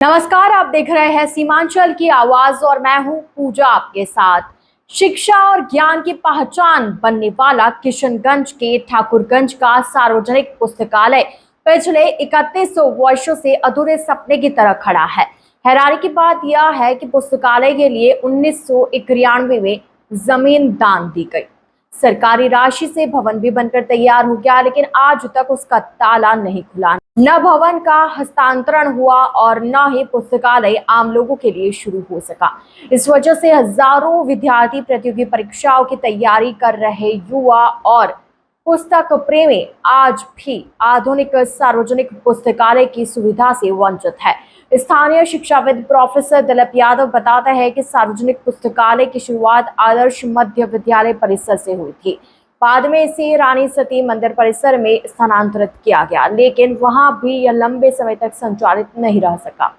नमस्कार, आप देख रहे हैं सीमांचल की आवाज और मैं हूं पूजा आपके साथ। शिक्षा और ज्ञान की पहचान बनने वाला किशनगंज के ठाकुरगंज का सार्वजनिक पुस्तकालय पिछले 31 वर्षों से अधूरे सपने की तरह खड़ा है। हैरानी की बात यह है कि पुस्तकालय के लिए 1991 में जमीन दान दी गई। सरकारी राशि से भवन भी बनकर तैयार हो गया, लेकिन आज तक उसका ताला नहीं खुला। न भवन का हस्तांतरण हुआ और न ही पुस्तकालय आम लोगों के लिए शुरू हो सका। इस वजह से हजारों विद्यार्थी प्रतियोगी परीक्षाओं की तैयारी कर रहे युवा और पुस्तक प्रेमी आज भी आधुनिक सार्वजनिक पुस्तकालय की सुविधा से वंचित है। स्थानीय शिक्षाविद प्रोफेसर दिलीप यादव बताते हैं कि सार्वजनिक पुस्तकालय की शुरुआत आदर्श मध्य विद्यालय परिसर से हुई थी। बाद में इसे रानी सती मंदिर परिसर में स्थानांतरित किया गया, लेकिन वहां भी यह लंबे समय तक संचालित नहीं रह सका।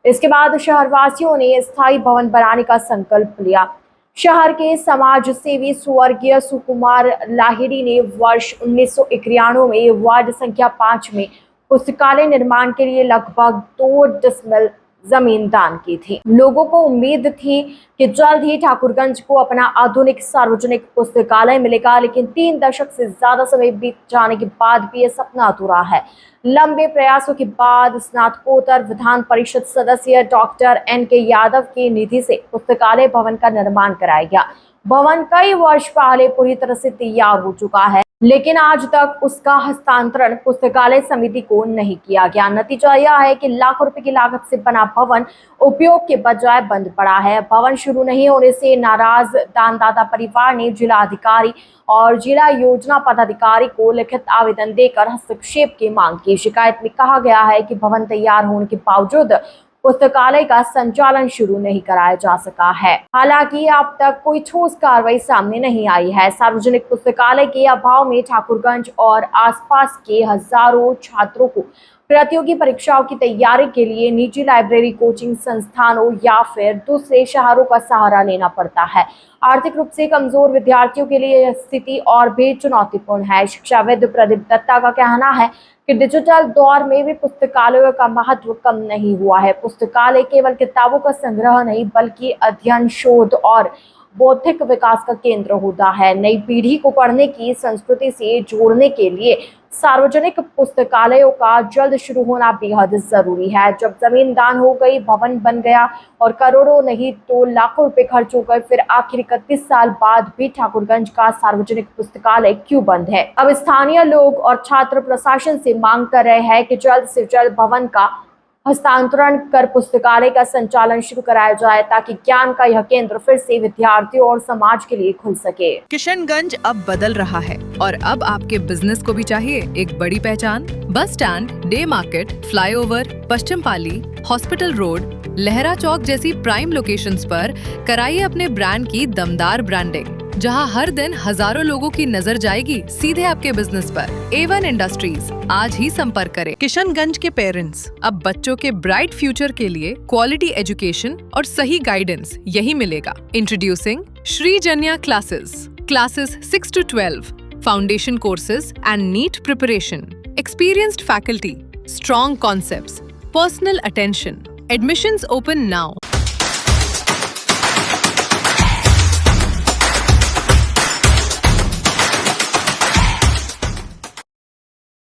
इसके बाद शहरवासियों ने स्थायी भवन बनाने का संकल्प लिया। शहर के समाज सेवी स्वर्गीय सुकुमार लाहिड़ी ने वर्ष 1991 में वार्ड संख्या 5 में पुस्तकालय निर्माण के लिए लगभग 2 डिसमिल जमीन दान की थी। लोगों को उम्मीद थी कि जल्द ही ठाकुरगंज को अपना आधुनिक सार्वजनिक पुस्तकालय मिलेगा, लेकिन 3 दशक से ज्यादा समय बीत जाने के बाद भी यह सपना अधूरा है। लंबे प्रयासों के बाद स्नातकोत्तर विधान परिषद सदस्य डॉक्टर NK यादव की निधि से पुस्तकालय भवन का निर्माण कराया गया। भवन कई वर्ष पहले पूरी तरह से तैयार हो चुका है, लेकिन आज तक उसका हस्तांतरण पुस्तकालय समिति को नहीं किया गया। नतीजा यह है कि लाखों रुपए की लागत से बना भवन उपयोग के बजाय बंद पड़ा है। भवन शुरू नहीं होने से नाराज दानदाता परिवार ने जिला अधिकारी और जिला योजना पदाधिकारी को लिखित आवेदन देकर हस्तक्षेप की मांग की। शिकायत में कहा गया है कि भवन तैयार होने के बावजूद पुस्तकालय का संचालन शुरू नहीं कराया जा सका है। हालांकि अब तक कोई ठोस कार्रवाई सामने नहीं आई है। सार्वजनिक पुस्तकालय के अभाव में ठाकुरगंज और आसपास के हजारों छात्रों को प्रतियोगी परीक्षाओं की तैयारी के लिए निजी लाइब्रेरी, कोचिंग संस्थानों या फिर दूसरे शहरों का सहारा लेना पड़ता है। आर्थिक रूप से कमजोर विद्यार्थियों के लिए यह स्थिति और भी चुनौतीपूर्ण है। शिक्षाविद प्रदीप दत्ता का कहना है कि डिजिटल दौर में भी पुस्तकालयों का महत्व कम नहीं हुआ है। पुस्तकालय केवल किताबों का संग्रह नहीं, बल्कि अध्ययन, शोध और बौद्धिक विकास का केंद्र होता है। नई पीढ़ी को पढ़ने की संस्कृति से जोड़ने के लिए सार्वजनिक पुस्तकालयों का जल्द शुरू होना बेहद जरूरी है। जब जमीन दान हो गई, भवन बन गया और करोड़ों नहीं तो लाखों रुपए खर्च हो गए, फिर आखिर 31 साल बाद भी ठाकुरगंज का सार्वजनिक पुस्तकालय क्यों बंद है? अब स्थानीय लोग और छात्र प्रशासन से मांग कर रहे हैं कि जल्द से जल्द भवन का हस्तांतरण कर पुस्तकालय का संचालन शुरू कराया जाए, ताकि ज्ञान का यह केंद्र फिर से विद्यार्थियों और समाज के लिए खुल सके। किशनगंज अब बदल रहा है और अब आपके बिजनेस को भी चाहिए एक बड़ी पहचान। Bus stand, day market, flyover, पश्चिम पाली, हॉस्पिटल रोड, लहरा चौक जैसी प्राइम लोकेशंस पर कराइए अपने ब्रांड की दमदार ब्रांडिंग, जहां हर दिन हजारों लोगों की नजर जाएगी सीधे आपके बिजनेस पर। A1 इंडस्ट्रीज, आज ही संपर्क करें। किशनगंज के पेरेंट्स, अब बच्चों के ब्राइट फ्यूचर के लिए क्वालिटी एजुकेशन और सही गाइडेंस यही मिलेगा। Introducing Shri Janya classes 6 to 12, foundation courses and NEET preparation, experienced faculty, strong concepts, personal attention. Admissions open now.